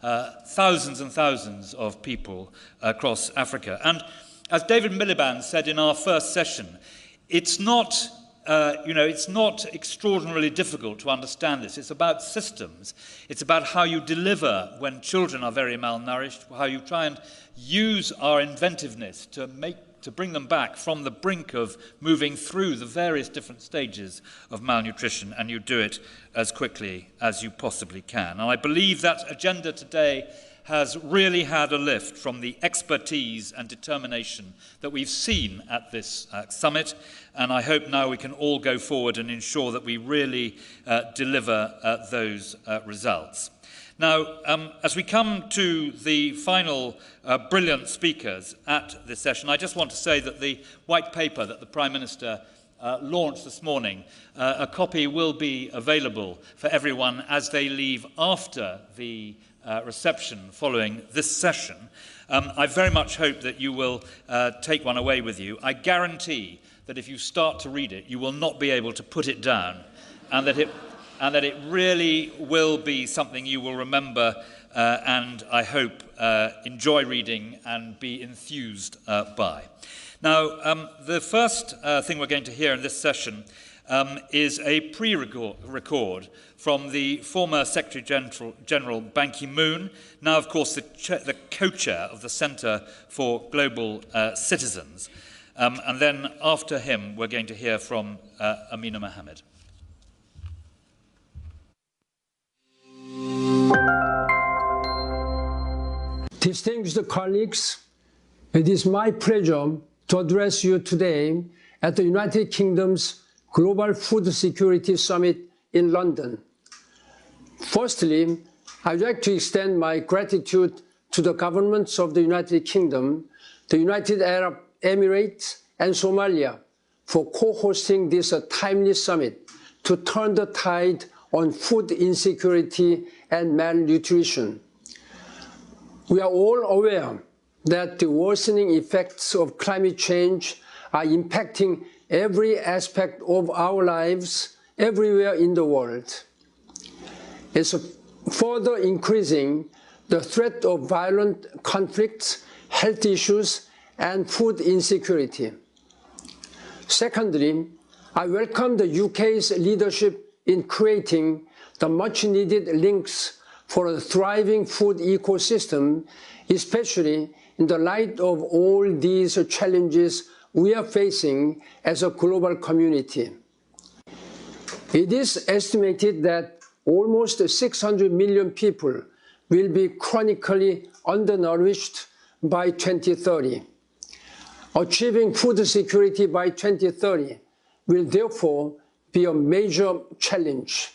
thousands and thousands of people across Africa. And as David Miliband said in our first session, it's not it's not extraordinarily difficult to understand this. It's about systems. It's about how you deliver when children are very malnourished, how you try and use our inventiveness to bring them back from the brink of moving through the various different stages of malnutrition, and you do it as quickly as you possibly can. And I believe that agenda today has really had a lift from the expertise and determination that we've seen at this summit, and I hope now we can all go forward and ensure that we really deliver those results. Now, as we come to the final brilliant speakers at this session, I just want to say that the white paper that the Prime Minister launched this morning, a copy will be available for everyone as they leave after the reception following this session. I very much hope that you will take one away with you. I guarantee that if you start to read it, you will not be able to put it down, and that it really will be something you will remember and I hope enjoy reading and be enthused by. Now, the first thing we're going to hear in this session is a pre-record from the former Secretary General Ban Ki-moon, now of course the co-chair of the Centre for Global Citizens. And then after him we're going to hear from Amina Mohammed. Distinguished colleagues, it is my pleasure to address you today at the United Kingdom's Global Food Security Summit in London. Firstly, I'd like to extend my gratitude to the governments of the United Kingdom, the United Arab Emirates, and Somalia for co-hosting this timely summit to turn the tide on food insecurity and malnutrition. We are all aware that the worsening effects of climate change are impacting every aspect of our lives everywhere in the world. It's further increasing the threat of violent conflicts, health issues, and food insecurity. Secondly, I welcome the UK's leadership in creating the much-needed links for a thriving food ecosystem, especially in the light of all these challenges we are facing as a global community. It is estimated that almost 600 million people will be chronically undernourished by 2030. Achieving food security by 2030 will therefore be a major challenge,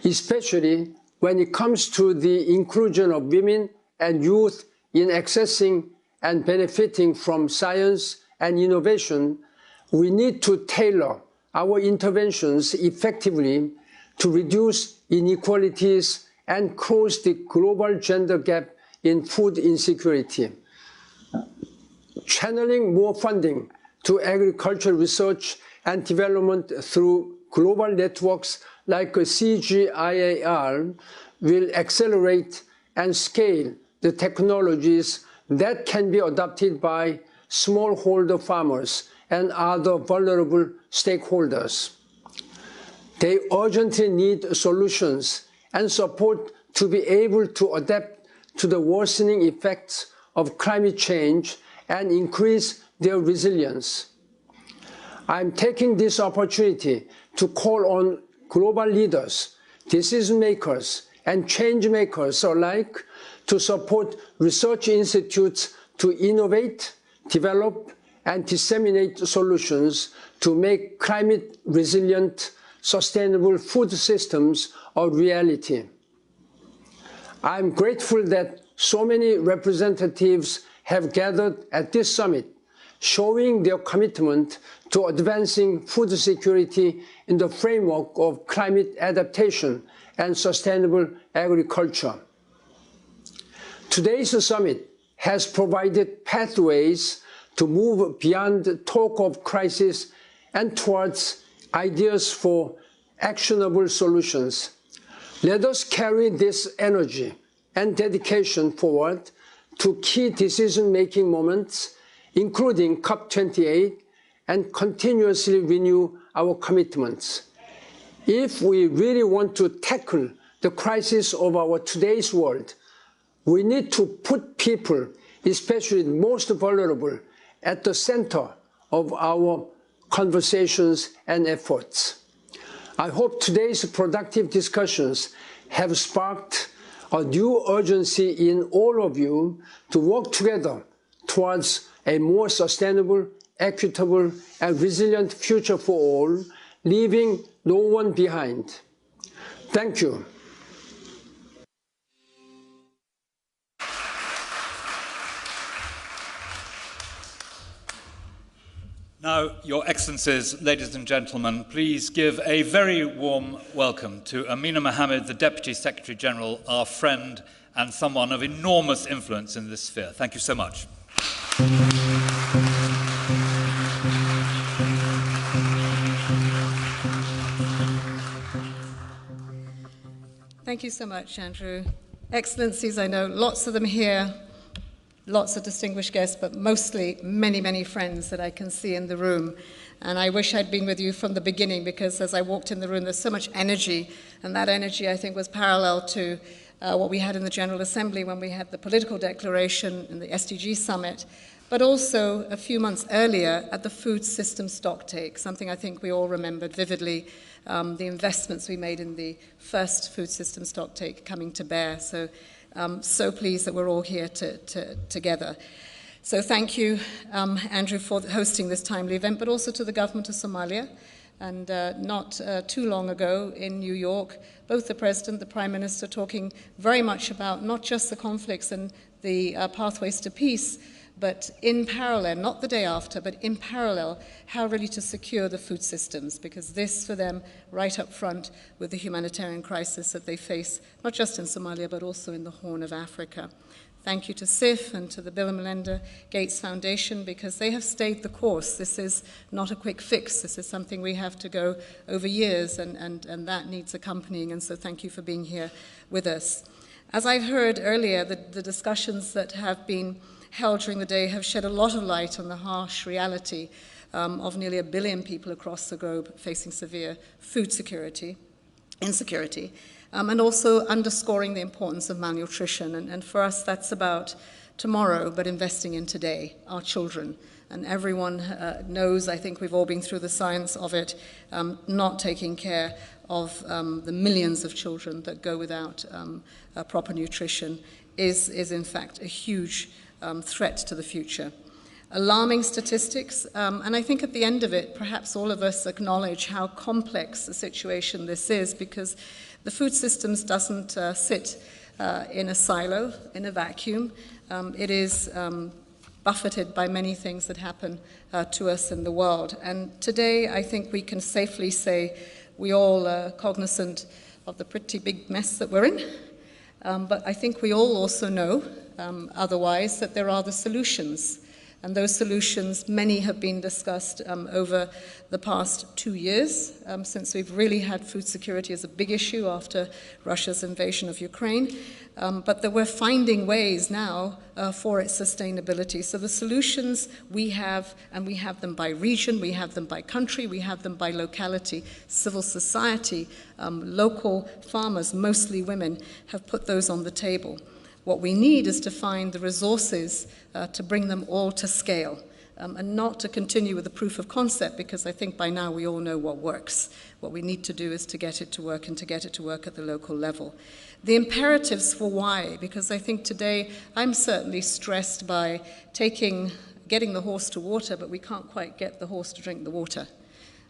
especially when it comes to the inclusion of women and youth in accessing and benefiting from science and innovation. We need to tailor our interventions effectively to reduce inequalities and close the global gender gap in food insecurity. Channeling more funding to agricultural research and development through global networks like CGIAR will accelerate and scale the technologies that can be adopted by smallholder farmers and other vulnerable stakeholders. They urgently need solutions and support to be able to adapt to the worsening effects of climate change and increase their resilience. I'm taking this opportunity to call on global leaders, decision makers, and change makers alike to support research institutes to innovate, develop, and disseminate solutions to make climate-resilient, sustainable food systems a reality. I'm grateful that so many representatives have gathered at this summit, showing their commitment to advancing food security in the framework of climate adaptation and sustainable agriculture. Today's summit has provided pathways to move beyond talk of crisis and towards ideas for actionable solutions. Let us carry this energy and dedication forward to key decision-making moments, including COP28, and continuously renew our commitments. If we really want to tackle the crisis of our today's world, we need to put people, especially the most vulnerable, at the center of our conversations and efforts. I hope today's productive discussions have sparked a new urgency in all of you to work together towards a more sustainable, equitable, and resilient future for all, leaving no one behind. Thank you. Now, Your Excellencies, ladies and gentlemen, please give a very warm welcome to Amina Mohammed, the Deputy Secretary-General, our friend and someone of enormous influence in this sphere. Thank you so much. Thank you so much, Andrew. Excellencies, I know lots of them here, lots of distinguished guests, but mostly many, many friends that I can see in the room. And I wish I'd been with you from the beginning, because as I walked in the room, there's so much energy, and that energy, I think, was parallel to what we had in the General Assembly when we had the political declaration and the SDG summit, but also a few months earlier at the food system stocktake, something I think we all remembered vividly, the investments we made in the first food system stocktake coming to bear. So so pleased that we're all here together. So thank you, Andrew, for hosting this timely event, but also to the government of Somalia. And not too long ago in New York, both the President, the Prime Minister, talking very much about not just the conflicts and the pathways to peace, but in parallel, not the day after, but in parallel, how really to secure the food systems, because this for them right up front with the humanitarian crisis that they face, not just in Somalia, but also in the Horn of Africa. Thank you to SIF and to the Bill and Melinda Gates Foundation, because they have stayed the course. This is not a quick fix. This is something we have to go over years, and that needs accompanying, and so thank you for being here with us. As I've heard earlier, the discussions that have been held during the day have shed a lot of light on the harsh reality of nearly 1 billion people across the globe facing severe food insecurity, and also underscoring the importance of malnutrition. And for us, that's about tomorrow, but investing in today, our children. And everyone knows, I think we've all been through the science of it, not taking care of the millions of children that go without proper nutrition is in fact a huge threat to the future. Alarming statistics, and I think at the end of it, perhaps all of us acknowledge how complex a situation this is, because the food systems doesn't sit in a silo, in a vacuum. It is buffeted by many things that happen to us in the world. And today, I think we can safely say we all are cognizant of the pretty big mess that we're in. But I think we all also know, otherwise, that there are the solutions. And those solutions, many have been discussed over the past 2 years, since we've really had food security as a big issue after Russia's invasion of Ukraine. But that we're finding ways now for its sustainability. So the solutions we have, and we have them by region, we have them by country, we have them by locality. Civil society, local farmers, mostly women, have put those on the table. What we need is to find the resources to bring them all to scale, and not to continue with the proof of concept, because I think by now we all know what works. What we need to do is to get it to work, and to get it to work at the local level. The imperatives for why, because I think today I'm certainly stressed by getting the horse to water, but we can't quite get the horse to drink the water.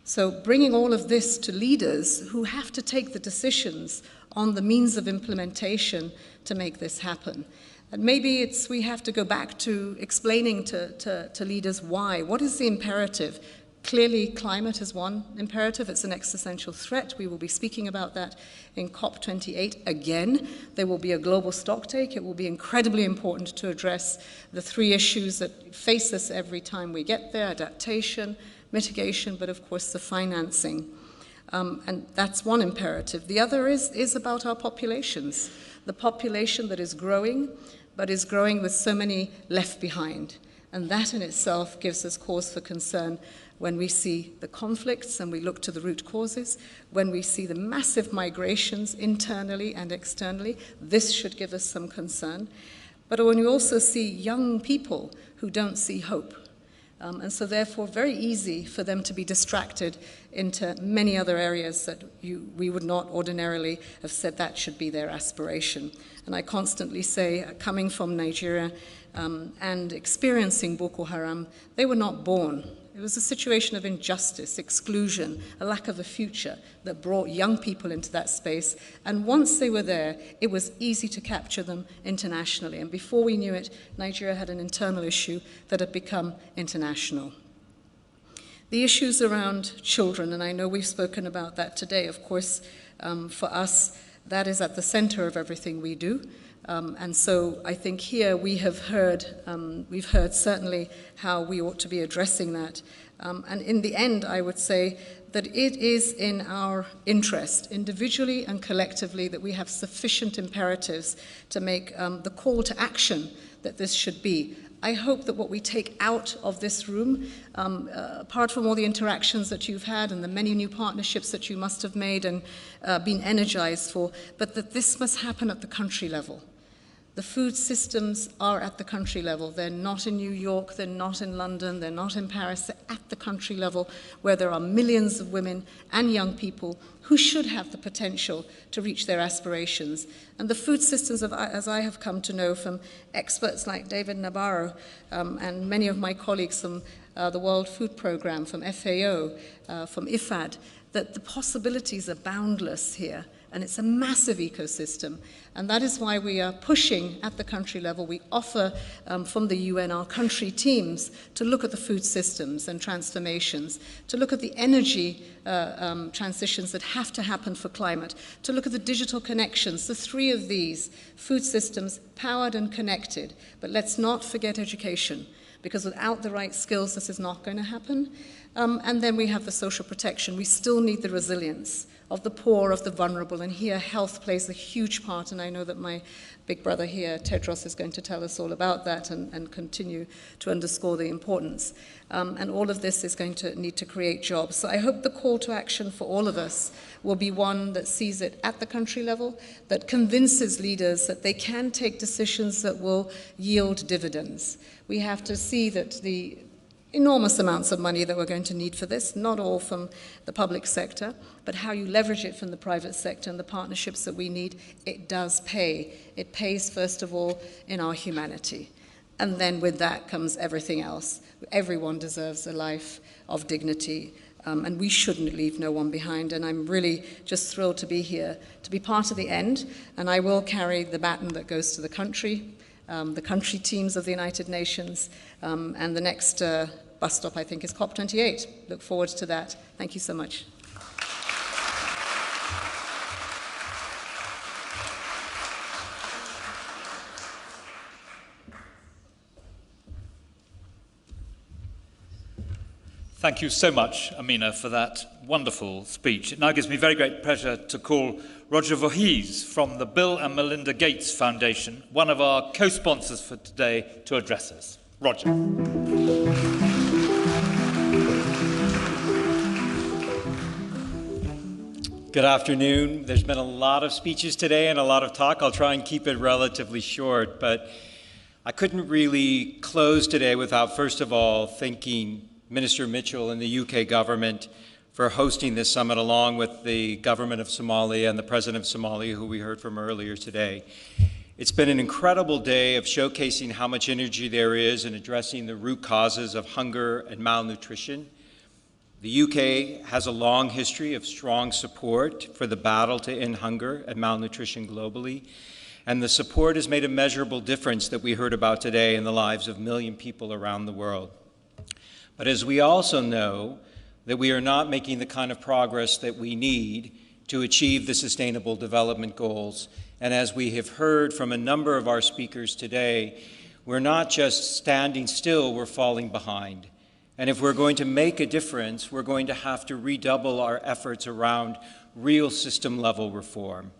So bringing all of this to leaders who have to take the decisions on the means of implementation to make this happen. And maybe we have to go back to explaining to leaders why. What is the imperative? Clearly, climate is one imperative. It's an existential threat. We will be speaking about that in COP28 again. There will be a global stocktake. It will be incredibly important to address the 3 issues that face us every time we get there: adaptation, mitigation, but of course the financing. And that's one imperative. The other is about our populations. The population that is growing, but is growing with so many left behind. And that in itself gives us cause for concern when we see the conflicts and we look to the root causes, when we see the massive migrations internally and externally. This should give us some concern. But when we also see young people who don't see hope, and so therefore very easy for them to be distracted into many other areas that we would not ordinarily have said that should be their aspiration. And I constantly say, coming from Nigeria and experiencing Boko Haram, they were not born. It was a situation of injustice, exclusion, a lack of a future that brought young people into that space. And once they were there, it was easy to capture them internationally. And before we knew it, Nigeria had an internal issue that had become international. The issues around children, and I know we've spoken about that today, of course, for us, that is at the center of everything we do. And so I think here we've heard certainly how we ought to be addressing that. And in the end, I would say that it is in our interest, individually and collectively, that we have sufficient imperatives to make the call to action that this should be. I hope that what we take out of this room, apart from all the interactions that you've had and the many new partnerships that you must have made and been energized for, but that this must happen at the country level. The food systems are at the country level. They're not in New York, they're not in London, they're not in Paris, they're at the country level where there are millions of women and young people who should have the potential to reach their aspirations. And the food systems, as I have come to know from experts like David Nabarro and many of my colleagues from the World Food Programme, from FAO, from IFAD, that the possibilities are boundless here. And it's a massive ecosystem. And that is why we are pushing at the country level. We offer from the UN our country teams to look at the food systems and transformations, to look at the energy transitions that have to happen for climate, to look at the digital connections, the three of these, food systems, powered and connected. But let's not forget education, because without the right skills, this is not going to happen. And then we have the social protection. We still need the resilience of the poor, of the vulnerable, and here health plays a huge part, and I know that my big brother here, Tedros, is going to tell us all about that and continue to underscore the importance. And all of this is going to need to create jobs. So I hope the call to action for all of us will be one that sees it at the country level, that convinces leaders that they can take decisions that will yield dividends. We have to see that the enormous amounts of money that we're going to need for this, not all from the public sector, but how you leverage it from the private sector and the partnerships that we need, it does pay. It pays, first of all, in our humanity. And then with that comes everything else. Everyone deserves a life of dignity, and we shouldn't leave no one behind. And I'm really just thrilled to be here, to be part of the end, and I will carry the baton that goes to the country teams of the United Nations, and the next bus stop, I think, is COP28. Look forward to that. Thank you so much. Thank you so much, Amina, for that wonderful speech. It now gives me very great pleasure to call Roger Voorhees from the Bill and Melinda Gates Foundation, one of our co-sponsors for today, to address us. Roger. Good afternoon. There's been a lot of speeches today and a lot of talk. I'll try and keep it relatively short, but I couldn't really close today without, first of all, thanking Minister Mitchell and the UK government for hosting this summit, along with the government of Somalia and the president of Somalia, who we heard from earlier today. It's been an incredible day of showcasing how much energy there is in addressing the root causes of hunger and malnutrition. The UK has a long history of strong support for the battle to end hunger and malnutrition globally, and the support has made a measurable difference that we heard about today in the lives of 1 million people around the world. But as we also know, that we are not making the kind of progress that we need to achieve the Sustainable Development Goals. And as we have heard from a number of our speakers today, we're not just standing still, we're falling behind. And if we're going to make a difference, we're going to have to redouble our efforts around real system-level reform.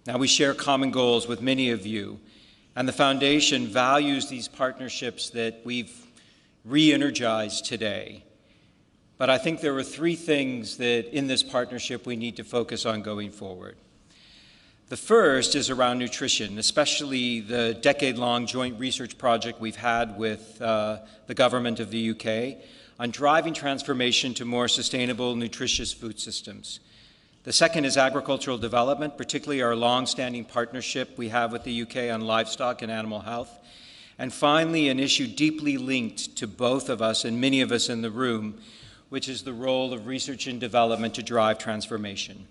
Now, we share common goals with many of you, and the Foundation values these partnerships that we've re-energized today. But I think there are three things that in this partnership we need to focus on going forward. The first is around nutrition, especially the decade-long joint research project we've had with the government of the UK on driving transformation to more sustainable, nutritious food systems. The second is agricultural development, particularly our long-standing partnership we have with the UK on livestock and animal health. And finally, an issue deeply linked to both of us and many of us in the room, which is the role of research and development to drive transformation.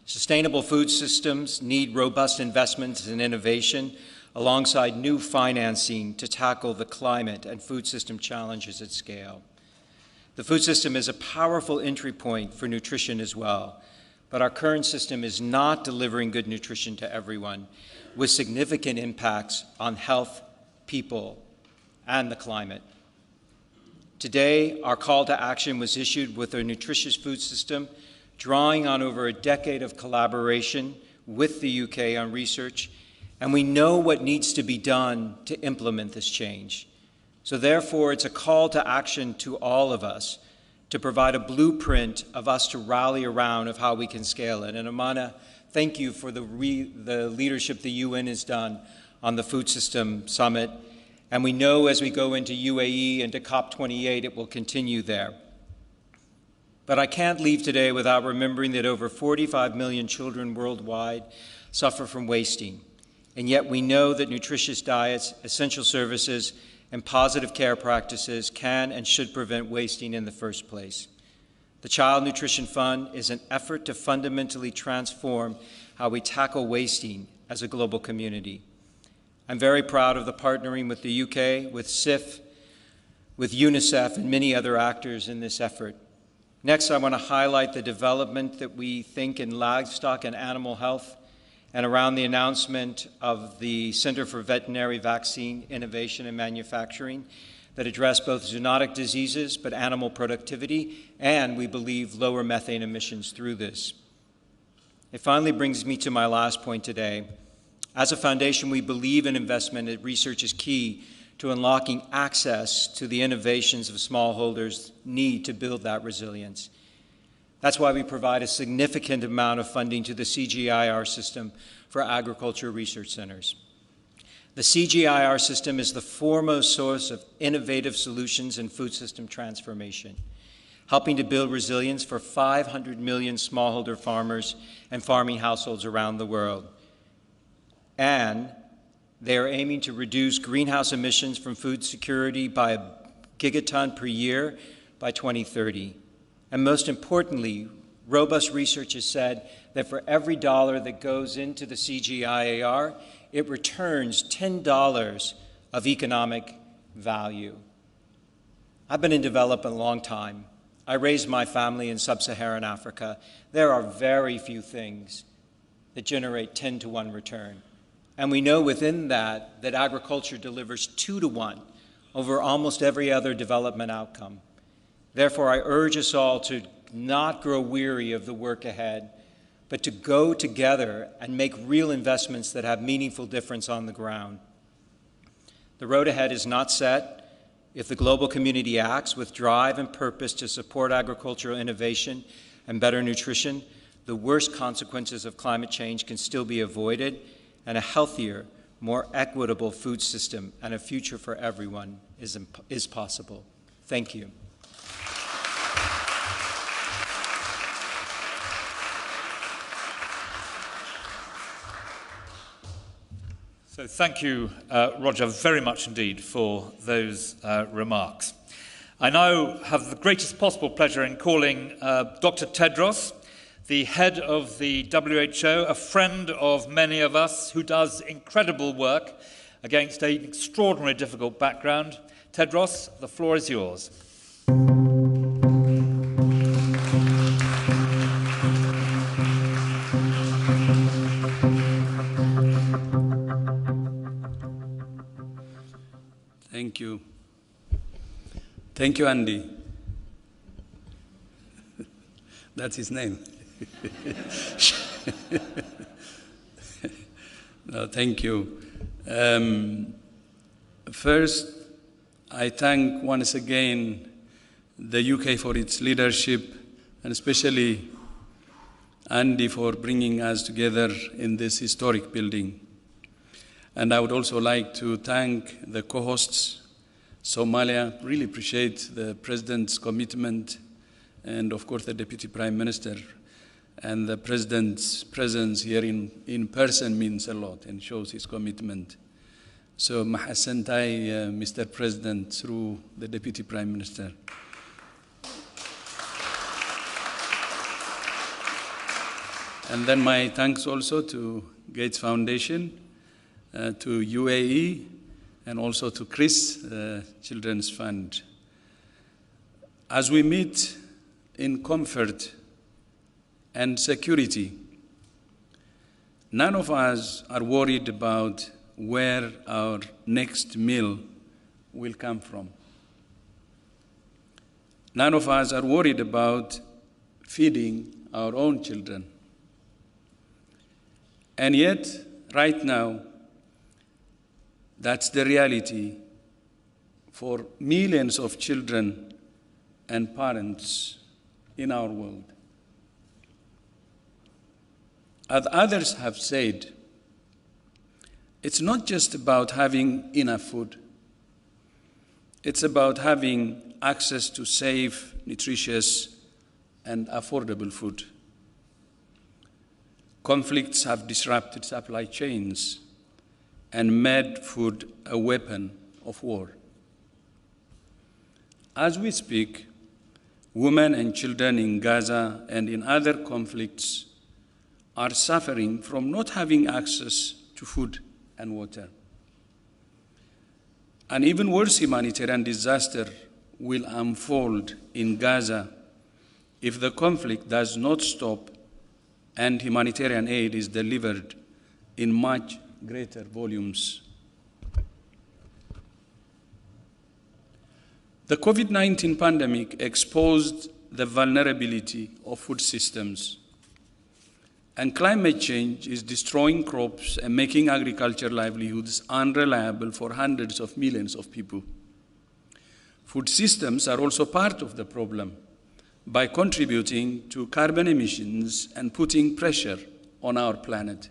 Sustainable food systems need robust investments in innovation alongside new financing to tackle the climate and food system challenges at scale. The food system is a powerful entry point for nutrition as well, but our current system is not delivering good nutrition to everyone, with significant impacts on health, people, and the climate. Today, our call to action was issued with a nutritious food system, drawing on over a decade of collaboration with the UK on research, and we know what needs to be done to implement this change. So therefore, it's a call to action to all of us to provide a blueprint of us to rally around of how we can scale it. And Amina, thank you for the leadership the UN has done on the Food System Summit. And we know as we go into UAE and to COP28, it will continue there. But I can't leave today without remembering that over 45 million children worldwide suffer from wasting. And yet we know that nutritious diets, essential services, and positive care practices can and should prevent wasting in the first place. The Child Nutrition Fund is an effort to fundamentally transform how we tackle wasting as a global community. I'm very proud of the partnering with the UK, with SIF, with UNICEF, and many other actors in this effort. Next, I want to highlight the development that we think in livestock and animal health and around the announcement of the Center for Veterinary Vaccine Innovation and Manufacturing that address both zoonotic diseases but animal productivity, and we believe lower methane emissions through this. It finally brings me to my last point today. As a foundation, we believe in investment and research is key to unlocking access to the innovations of smallholders need to build that resilience. That's why we provide a significant amount of funding to the CGIAR system for agriculture research centers. The CGIAR system is the foremost source of innovative solutions in food system transformation, helping to build resilience for 500 million smallholder farmers and farming households around the world. And they are aiming to reduce greenhouse emissions from food security by a gigaton per year by 2030. And most importantly, robust research has said that for every dollar that goes into the CGIAR, it returns $10 of economic value. I've been in development a long time. I raised my family in sub-Saharan Africa. There are very few things that generate 10-to-1 return. And we know within that agriculture delivers 2-to-1 over almost every other development outcome. Therefore, I urge us all to not grow weary of the work ahead, but to go together and make real investments that have meaningful difference on the ground. The road ahead is not set. If the global community acts with drive and purpose to support agricultural innovation and better nutrition, the worst consequences of climate change can still be avoided, and a healthier, more equitable food system and a future for everyone is possible. Thank you. So thank you, Roger, very much indeed for those remarks. I now have the greatest possible pleasure in calling Dr. Tedros, the head of the WHO, a friend of many of us who does incredible work against an extraordinarily difficult background. Tedros, the floor is yours. Thank you. Thank you, Andy. That's his name. No, thank you. First, I thank once again the UK for its leadership, and especially Andy for bringing us together in this historic building. And I would also like to thank the co-hosts, Somalia. Really appreciate the President's commitment, and of course the Deputy Prime Minister. And the President's presence here in person means a lot and shows his commitment. So, Mahasantai, Mr. President, through the Deputy Prime Minister. And then my thanks also to Gates Foundation, to UAE, and also to Chris, Children's Fund. As we meet in comfort and security, none of us are worried about where our next meal will come from. None of us are worried about feeding our own children. And yet, right now, that's the reality for millions of children and parents in our world. As others have said, it's not just about having enough food. It's about having access to safe, nutritious, and affordable food. Conflicts have disrupted supply chains and made food a weapon of war. As we speak, women and children in Gaza and in other conflicts are suffering from not having access to food and water. An even worse humanitarian disaster will unfold in Gaza if the conflict does not stop and humanitarian aid is delivered in much greater volumes. The COVID-19 pandemic exposed the vulnerability of food systems, and climate change is destroying crops and making agriculture livelihoods unreliable for hundreds of millions of people. Food systems are also part of the problem by contributing to carbon emissions and putting pressure on our planet.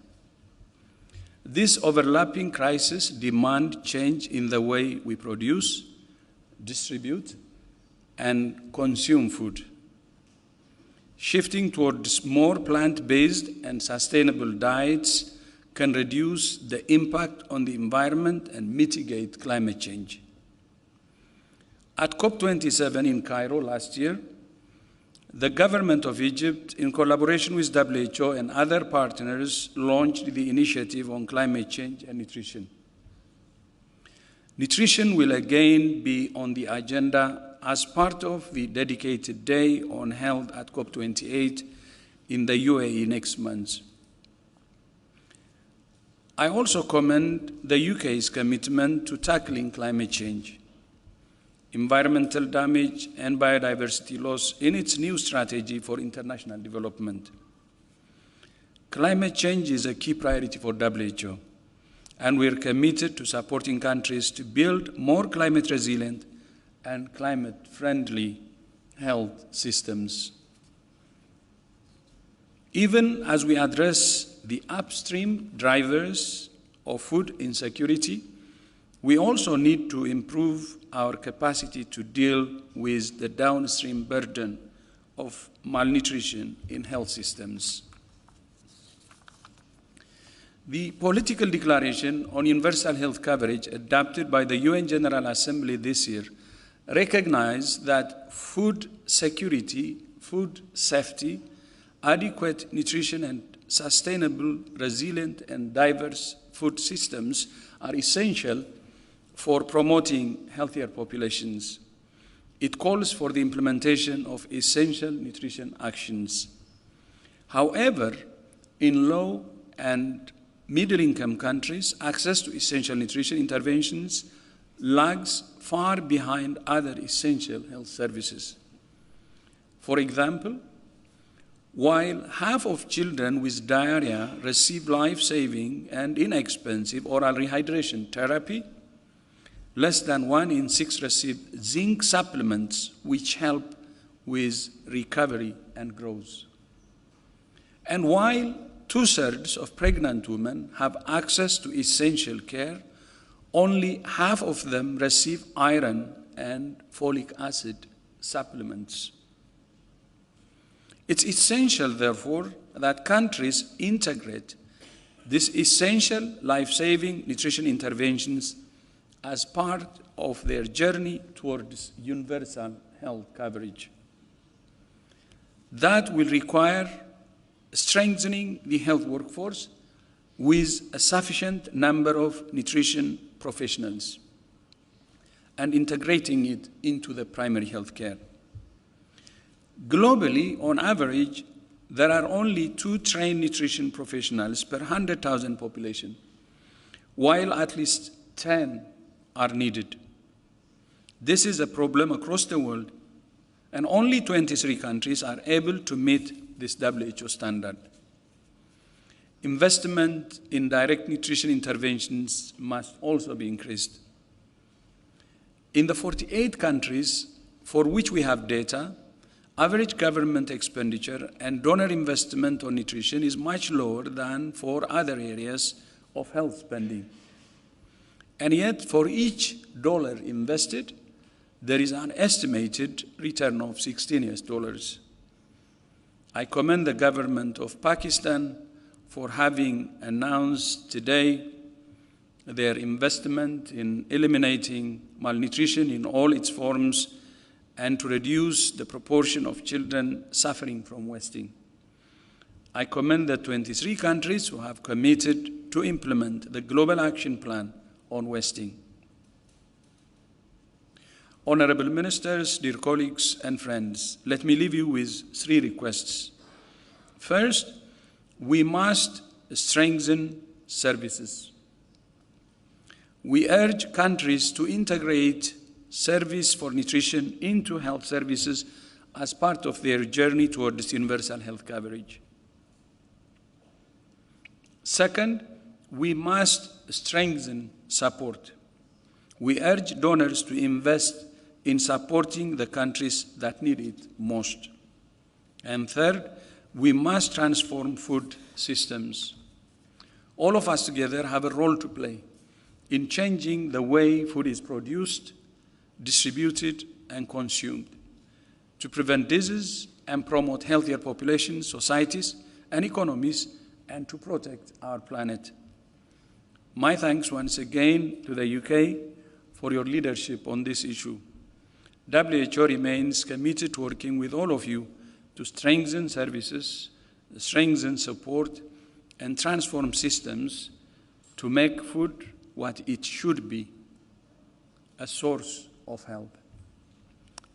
These overlapping crises demand change in the way we produce, distribute, and consume food. Shifting towards more plant-based and sustainable diets can reduce the impact on the environment and mitigate climate change. At COP27 in Cairo last year, the government of Egypt, in collaboration with WHO and other partners, launched the initiative on climate change and nutrition. Nutrition will again be on the agenda as part of the dedicated day on health at COP28 in the UAE next month. I also commend the UK's commitment to tackling climate change, environmental damage, and biodiversity loss in its new strategy for international development. Climate change is a key priority for WHO, and we are committed to supporting countries to build more climate resilient and climate-friendly health systems. Even as we address the upstream drivers of food insecurity, we also need to improve our capacity to deal with the downstream burden of malnutrition in health systems. The political declaration on universal health coverage adopted by the UN General Assembly this year recognized that food security, food safety, adequate nutrition, and sustainable, resilient, and diverse food systems are essential for promoting healthier populations. It calls for the implementation of essential nutrition actions. However, in low and middle-income countries, access to essential nutrition interventions lags far behind other essential health services. For example, while half of children with diarrhea receive life-saving and inexpensive oral rehydration therapy, less than 1 in 6 receive zinc supplements which help with recovery and growth. And while 2/3 of pregnant women have access to essential care, only half of them receive iron and folic acid supplements. It's essential, therefore, that countries integrate these essential life-saving nutrition interventions as part of their journey towards universal health coverage. That will require strengthening the health workforce with a sufficient number of nutrition professionals and integrating it into the primary health care. Globally, on average, there are only 2 trained nutrition professionals per 100,000 population, while at least 10 are needed. This is a problem across the world, and only 23 countries are able to meet this WHO standard. Investment in direct nutrition interventions must also be increased. In the 48 countries for which we have data, average government expenditure and donor investment on nutrition is much lower than for other areas of health spending. And yet, for each dollar invested, there is an estimated return of $16. I commend the government of Pakistan for having announced today their investment in eliminating malnutrition in all its forms and to reduce the proportion of children suffering from wasting. I commend the 23 countries who have committed to implement the Global Action Plan on wasting. Honorable Ministers, dear colleagues and friends, let me leave you with 3 requests. First, we must strengthen services. We urge countries to integrate service for nutrition into health services as part of their journey towards universal health coverage. Second, we must strengthen support. We urge donors to invest in supporting the countries that need it most. And third, we must transform food systems. All of us together have a role to play in changing the way food is produced, distributed, and consumed to prevent disease and promote healthier populations, societies, and economies, and to protect our planet. My thanks once again to the UK for your leadership on this issue. WHO remains committed to working with all of you to strengthen services, strengthen support, and transform systems to make food what it should be, a source of health.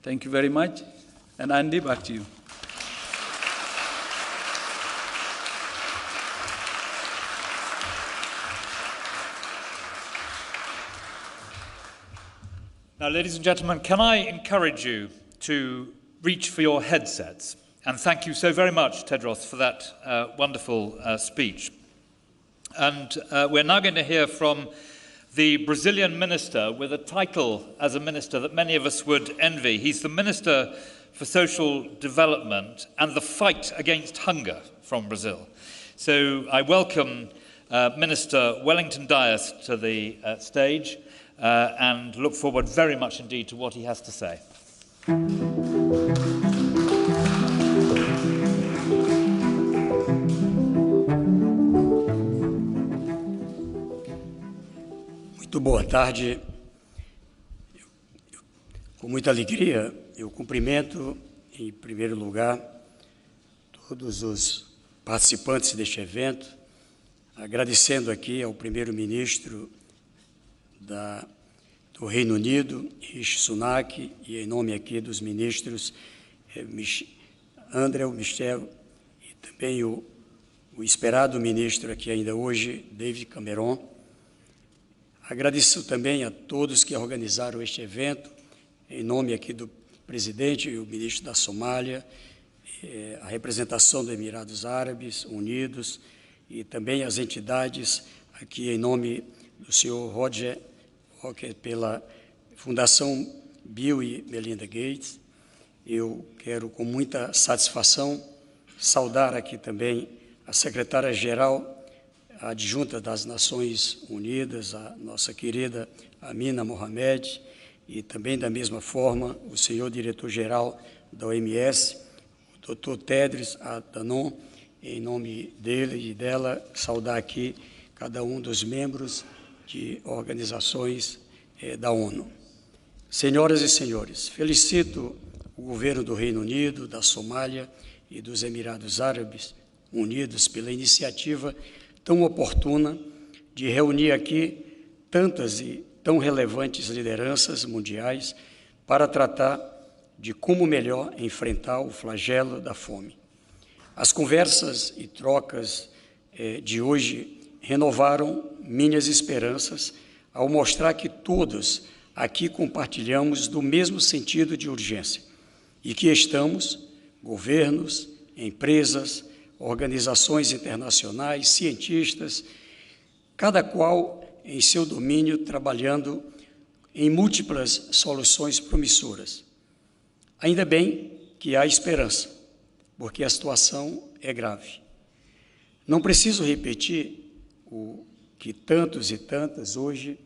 Thank you very much. And Andy, back to you. Now, ladies and gentlemen, can I encourage you to reach for your headsets? And thank you so very much, Tedros, for that wonderful speech. And we're now going to hear from the Brazilian minister with a title as a minister that many of us would envy. He's the Minister for Social Development and the Fight Against Hunger from Brazil. So I welcome Minister Wellington Dias to the stage and look forward very much indeed to what he has to say. Muito boa tarde. Com muita alegria, eu cumprimento, em primeiro lugar, todos os participantes deste evento, agradecendo aqui ao primeiro-ministro do Reino Unido, Rishi Sunak, e em nome aqui dos ministros Andrew, Michel, e também o esperado ministro aqui ainda hoje, David Cameron, Agradeço também a todos que organizaram este evento, em nome aqui do presidente e o ministro da Somália, a representação dos Emirados Árabes Unidos e também as entidades aqui em nome do senhor Roger Walker pela Fundação Bill e Melinda Gates. Eu quero com muita satisfação saudar aqui também a secretária-geral adjunta das Nações Unidas, a nossa querida Amina Mohammed, e também da mesma forma o senhor diretor-geral da OMS, o Dr. Tedros Adhanom, em nome dele e dela, saudar aqui cada um dos membros de organizações da ONU. Senhoras e senhores, felicito o governo do Reino Unido, da Somália e dos Emirados Árabes Unidos pela iniciativa tão oportuna de reunir aqui tantas e tão relevantes lideranças mundiais para tratar de como melhor enfrentar o flagelo da fome. As conversas e trocas de hoje renovaram minhas esperanças ao mostrar que todos aqui compartilhamos do mesmo sentido de urgência e que estamos, governos, empresas, organizações internacionais, cientistas, cada qual em seu domínio, trabalhando em múltiplas soluções promissoras. Ainda bem que há esperança, porque a situação é grave. Não preciso repetir o que tantos e tantas hoje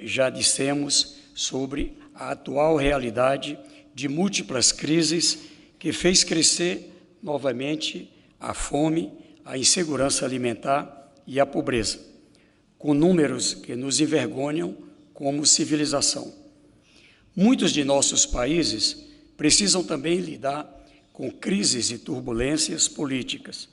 já dissemos sobre a atual realidade de múltiplas crises que fez crescer novamente a fome, a insegurança alimentar e a pobreza, com números que nos envergonham como civilização. Muitos de nossos países precisam também lidar com crises e turbulências políticas.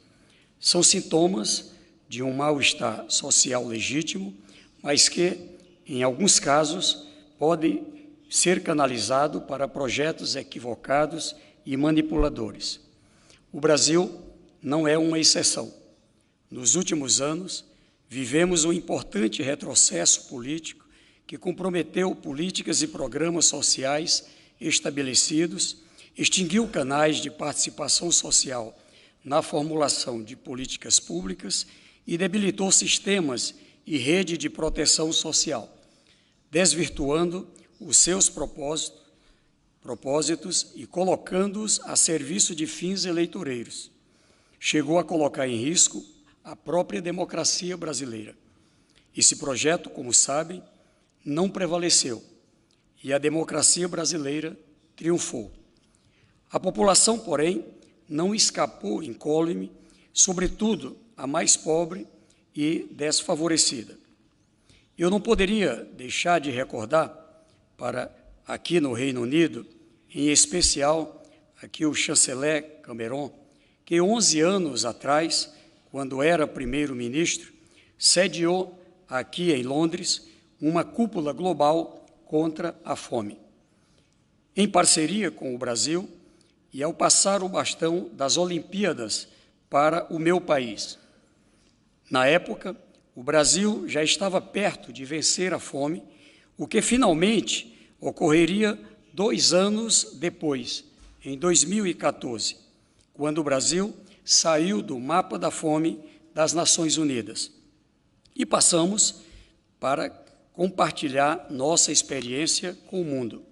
São sintomas de um mal-estar social legítimo, mas que, em alguns casos, pode ser canalizado para projetos equivocados e manipuladores. O Brasil não é uma exceção. Nos últimos anos, vivemos um importante retrocesso político que comprometeu políticas e programas sociais estabelecidos, extinguiu canais de participação social na formulação de políticas públicas e debilitou sistemas e rede de proteção social, desvirtuando os seus propósitos e colocando-os a serviço de fins eleitoreiros. Chegou a colocar em risco a própria democracia brasileira. Esse projeto, como sabem, não prevaleceu e a democracia brasileira triunfou. A população, porém, não escapou incólume, sobretudo a mais pobre e desfavorecida. Eu não poderia deixar de recordar para aqui no Reino Unido, em especial aqui o chanceler Cameron, que 11 anos atrás, quando era primeiro-ministro, sediou aqui em Londres uma cúpula global contra a fome. Em parceria com o Brasil, e ao passar o bastão das Olimpíadas para o meu país. Na época, o Brasil já estava perto de vencer a fome, o que finalmente ocorreria 2 anos depois, em 2014, quando o Brasil saiu do mapa da fome das Nações Unidas. E passamos para compartilhar nossa experiência com o mundo.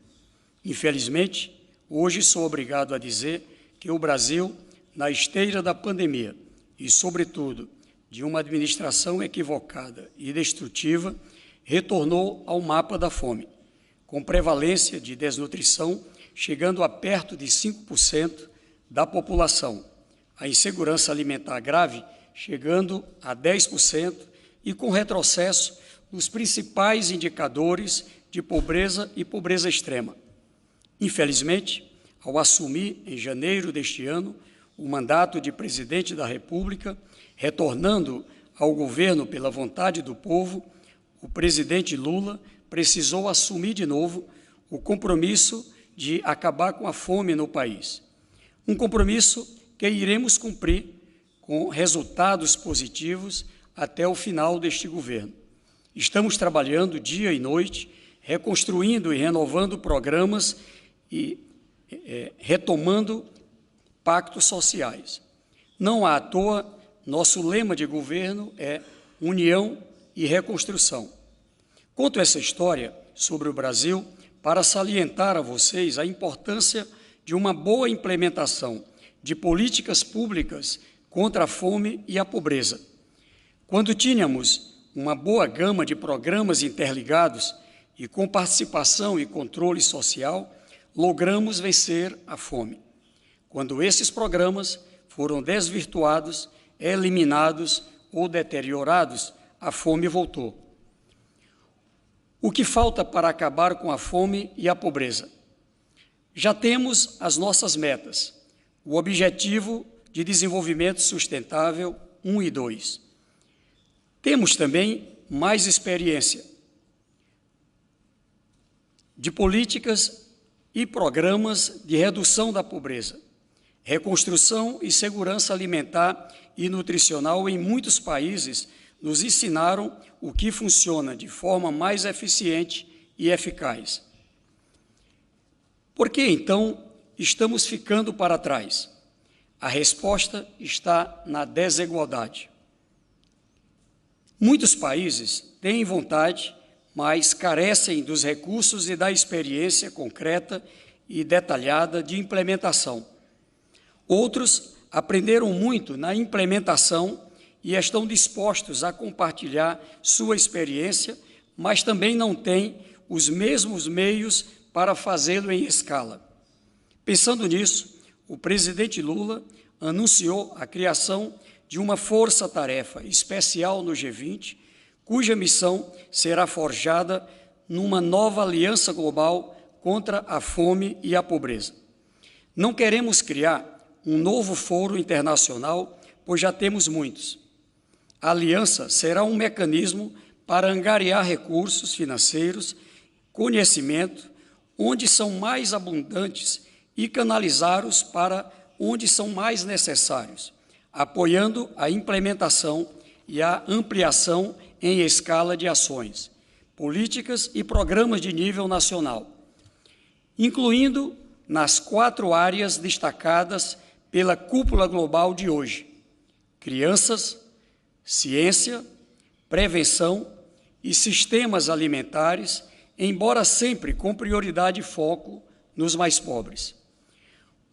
Infelizmente, hoje sou obrigado a dizer que o Brasil, na esteira da pandemia e, sobretudo, de uma administração equivocada e destrutiva, retornou ao mapa da fome, com prevalência de desnutrição chegando a perto de 5% da população, a insegurança alimentar grave chegando a 10% e com retrocesso nos principais indicadores de pobreza e pobreza extrema. Infelizmente, ao assumir em janeiro deste ano o mandato de presidente da República, retornando ao governo pela vontade do povo, o presidente Lula precisou assumir de novo o compromisso de acabar com a fome no país. Um compromisso que iremos cumprir com resultados positivos até o final deste governo. Estamos trabalhando dia e noite, reconstruindo e renovando programas e retomando pactos sociais. Não à toa, nosso lema de governo é união e reconstrução. Conto essa história sobre o Brasil para salientar a vocês a importância de uma boa implementação de políticas públicas contra a fome e a pobreza. Quando tínhamos uma boa gama de programas interligados e com participação e controle social, logramos vencer a fome. Quando esses programas foram desvirtuados, eliminados ou deteriorados, a fome voltou. O que falta para acabar com a fome e a pobreza? Já temos as nossas metas, o Objetivo de Desenvolvimento Sustentável 1 e 2. Temos também mais experiência de políticas e programas de redução da pobreza, reconstrução e segurança alimentar e nutricional em muitos países nos ensinaram o que funciona de forma mais eficiente e eficaz. Por que, então, estamos ficando para trás? A resposta está na desigualdade. Muitos países têm vontade, mas carecem dos recursos e da experiência concreta e detalhada de implementação. Outros aprenderam muito na implementação e estão dispostos a compartilhar sua experiência, mas também não têm os mesmos meios para fazê-lo em escala. Pensando nisso, o presidente Lula anunciou a criação de uma força-tarefa especial no G20, cuja missão será forjada numa nova aliança global contra a fome e a pobreza. Não queremos criar um novo foro internacional, pois já temos muitos. A aliança será um mecanismo para angariar recursos financeiros, conhecimento, onde são mais abundantes e canalizá-los para onde são mais necessários, apoiando a implementação e a ampliação em escala de ações, políticas e programas de nível nacional, incluindo nas 4 áreas destacadas pela cúpula global de hoje: crianças, ciência, prevenção e sistemas alimentares, embora sempre com prioridade e foco nos mais pobres.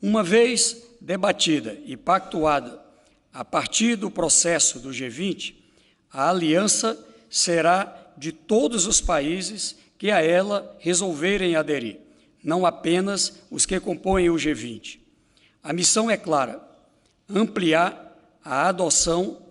Uma vez debatida e pactuada a partir do processo do G20, a aliança será de todos os países que a ela resolverem aderir, não apenas os que compõem o G20. A missão é clara: ampliar a adoção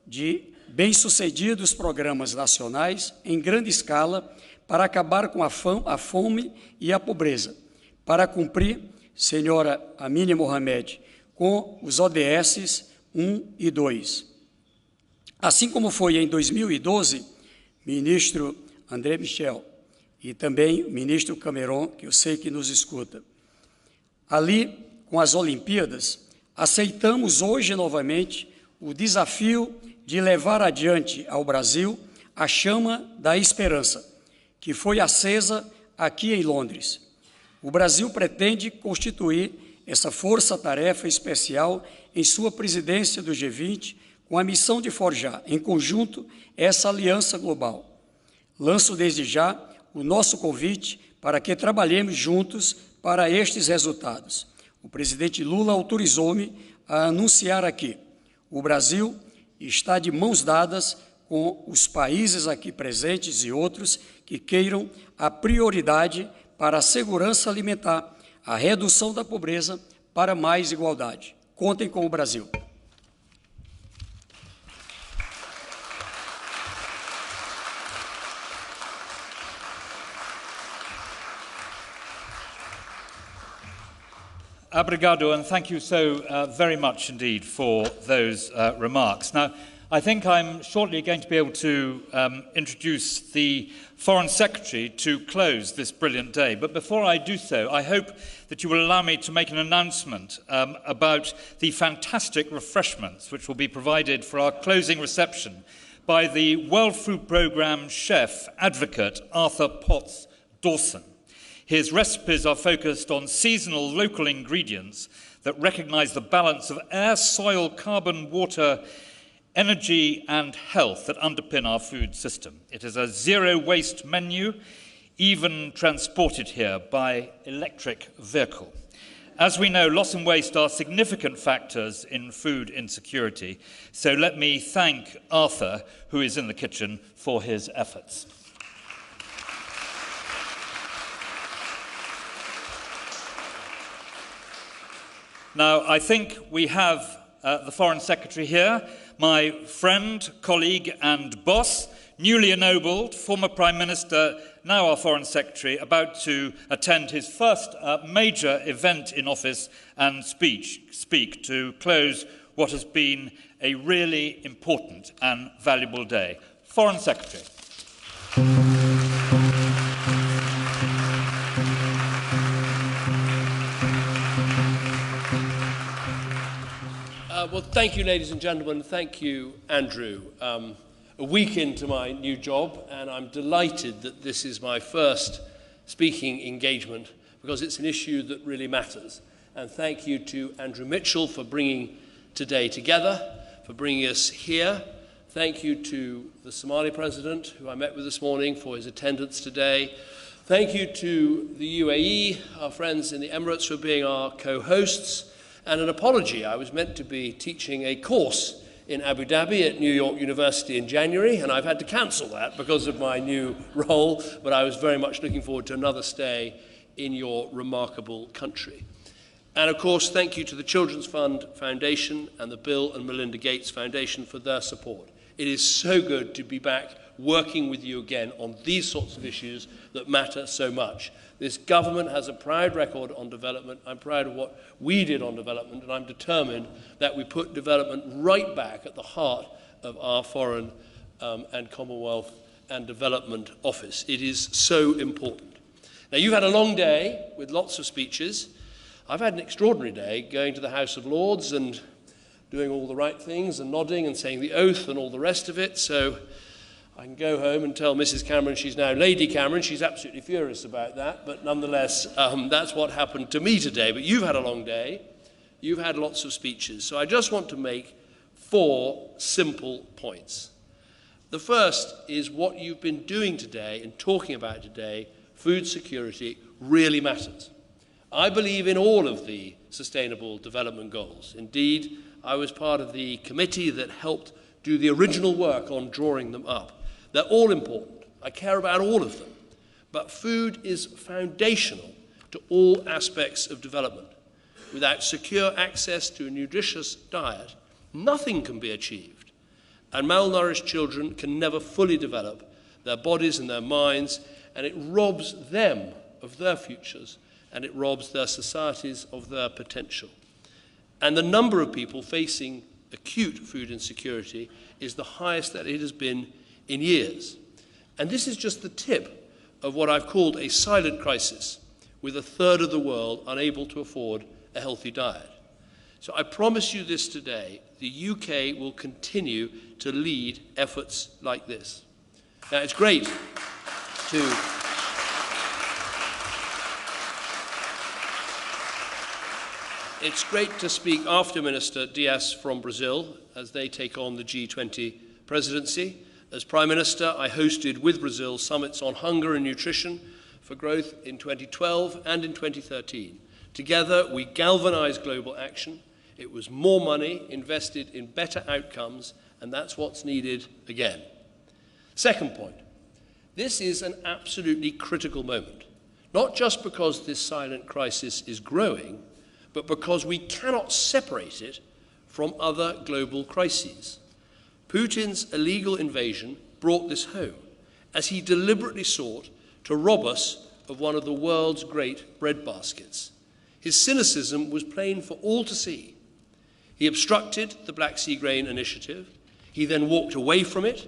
de bem-sucedidos programas nacionais em grande escala para acabar com a fome e a pobreza, para cumprir, senhora Amina Mohammed, com os ODS 1 e 2. Assim como foi em 2012, ministro André Michel e também o ministro Cameron, que eu sei que nos escuta, ali, com as Olimpíadas, aceitamos hoje novamente o desafio de levar adiante ao Brasil a chama da esperança, que foi acesa aqui em Londres. O Brasil pretende constituir essa força-tarefa especial em sua presidência do G20, com a missão de forjar, em conjunto, essa aliança global. Lanço desde já o nosso convite para que trabalhemos juntos para estes resultados. O presidente Lula autorizou-me a anunciar aqui: o Brasil está de mãos dadas com os países aqui presentes e outros que queiram a prioridade para a segurança alimentar, a redução da pobreza, para mais igualdade. Contem com o Brasil. Obrigado, and thank you so very much indeed for those remarks. Now, I think I'm shortly going to be able to introduce the Foreign Secretary to close this brilliant day. But before I do so, I hope that you will allow me to make an announcement about the fantastic refreshments which will be provided for our closing reception by the World Food Programme chef advocate Arthur Potts Dawson. His recipes are focused on seasonal local ingredients that recognise the balance of air, soil, carbon, water, energy and health that underpin our food system. It is a zero-waste menu, even transported here by electric vehicle. As we know, loss and waste are significant factors in food insecurity, so let me thank Arthur, who is in the kitchen, for his efforts. Now, I think we have the Foreign Secretary here, my friend, colleague and boss, newly ennobled, former Prime Minister, now our Foreign Secretary, about to attend his first major event in office and speak to close what has been a really important and valuable day. Foreign Secretary. Well, thank you, ladies and gentlemen. Thank you, Andrew. A week into my new job, and I'm delighted that this is my first speaking engagement because it's an issue that really matters. And thank you to Andrew Mitchell for bringing today together, for bringing us here. Thank you to the Somali President, who I met with this morning, for his attendance today. Thank you to the UAE, our friends in the Emirates, for being our co-hosts. And an apology, I was meant to be teaching a course in Abu Dhabi at New York University in January, and I've had to cancel that because of my new role, but I was very much looking forward to another stay in your remarkable country. And of course, thank you to the Children's Fund Foundation and the Bill and Melinda Gates Foundation for their support. It is so good to be back working with you again on these sorts of issues that matter so much. This government has a proud record on development. I'm proud of what we did on development, and I'm determined that we put development right back at the heart of our Foreign and Commonwealth and Development Office. It is so important. Now, you've had a long day with lots of speeches. I've had an extraordinary day going to the House of Lords and doing all the right things and nodding and saying the oath and all the rest of it, so I can go home and tell Mrs. Cameron she's now Lady Cameron. She's absolutely furious about that, but nonetheless, that's what happened to me today. But you've had a long day. You've had lots of speeches. So I just want to make 4 simple points. The first is what you've been doing today and talking about today, food security, really matters. I believe in all of the Sustainable Development Goals. Indeed, I was part of the committee that helped do the original work on drawing them up. They're all important. I care about all of them. But food is foundational to all aspects of development. Without secure access to a nutritious diet, nothing can be achieved. And malnourished children can never fully develop their bodies and their minds, and it robs them of their futures, and it robs their societies of their potential. And the number of people facing acute food insecurity is the highest that it has been in years. And this is just the tip of what I've called a silent crisis, with 1/3 of the world unable to afford a healthy diet. So I promise you this today, the UK will continue to lead efforts like this. Now, it's great to speak after Minister Dias from Brazil as they take on the G20 presidency. As Prime Minister, I hosted with Brazil summits on hunger and nutrition for growth in 2012 and in 2013. Together, we galvanized global action. It was more money invested in better outcomes, and that's what's needed again. Second point, this is an absolutely critical moment, not just because this silent crisis is growing, but because we cannot separate it from other global crises. Putin's illegal invasion brought this home, as he deliberately sought to rob us of one of the world's great breadbaskets. His cynicism was plain for all to see. He obstructed the Black Sea Grain Initiative. He then walked away from it.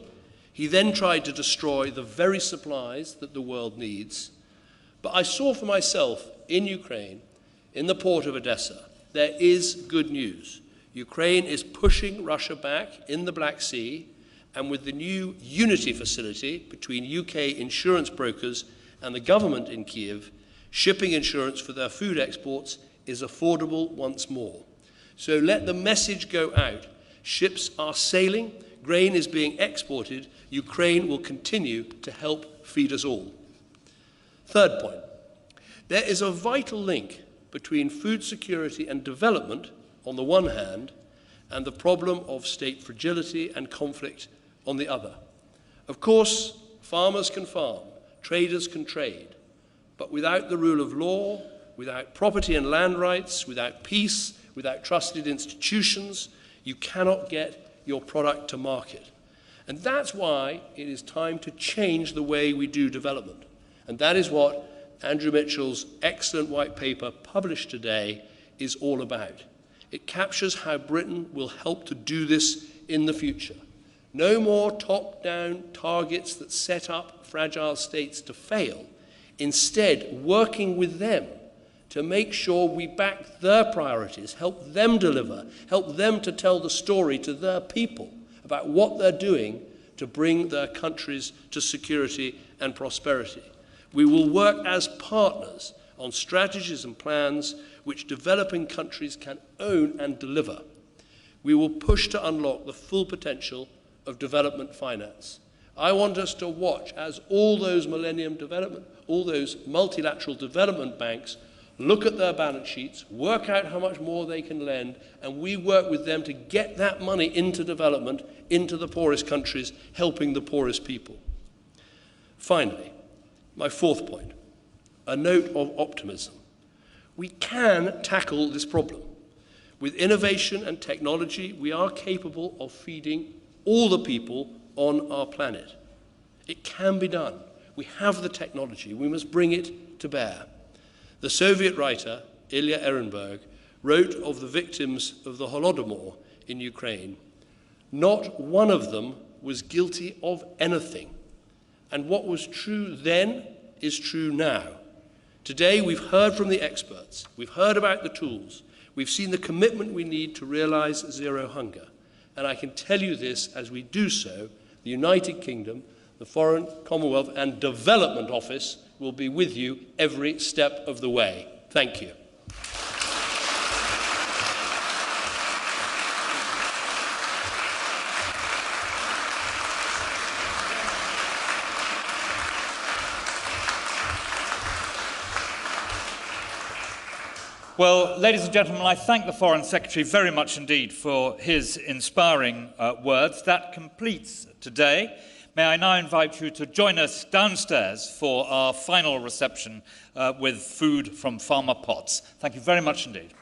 He then tried to destroy the very supplies that the world needs. But I saw for myself in Ukraine, in the port of Odessa, there is good news. Ukraine is pushing Russia back in the Black Sea, and with the new Unity facility between UK insurance brokers and the government in Kiev, shipping insurance for their food exports is affordable once more. So let the message go out. Ships are sailing, grain is being exported, Ukraine will continue to help feed us all. Third point, there is a vital link between food security and development on the one hand, and the problem of state fragility and conflict on the other. Of course, farmers can farm, traders can trade, but without the rule of law, without property and land rights, without peace, without trusted institutions, you cannot get your product to market. And that's why it is time to change the way we do development. And that is what Andrew Mitchell's excellent white paper published today is all about. It captures how Britain will help to do this in the future. No more top-down targets that set up fragile states to fail. Instead, working with them to make sure we back their priorities, help them deliver, help them to tell the story to their people about what they're doing to bring their countries to security and prosperity. We will work as partners on strategies and plans which developing countries can own and deliver. We will push to unlock the full potential of development finance. I want us to watch as all those all those multilateral development banks look at their balance sheets, work out how much more they can lend, and we work with them to get that money into development, into the poorest countries, helping the poorest people. Finally, my fourth point, a note of optimism. We can tackle this problem. With innovation and technology, we are capable of feeding all the people on our planet. It can be done. We have the technology. We must bring it to bear. The Soviet writer, Ilya Ehrenberg, wrote of the victims of the Holodomor in Ukraine. Not one of them was guilty of anything. And what was true then is true now. Today, we've heard from the experts. We've heard about the tools. We've seen the commitment we need to realize zero hunger. And I can tell you this, as we do so, the United Kingdom, the Foreign, Commonwealth and Development Office will be with you every step of the way. Thank you. Well, ladies and gentlemen, I thank the Foreign Secretary very much indeed for his inspiring words. That completes today. May I now invite you to join us downstairs for our final reception with food from farmer pots. Thank you very much indeed.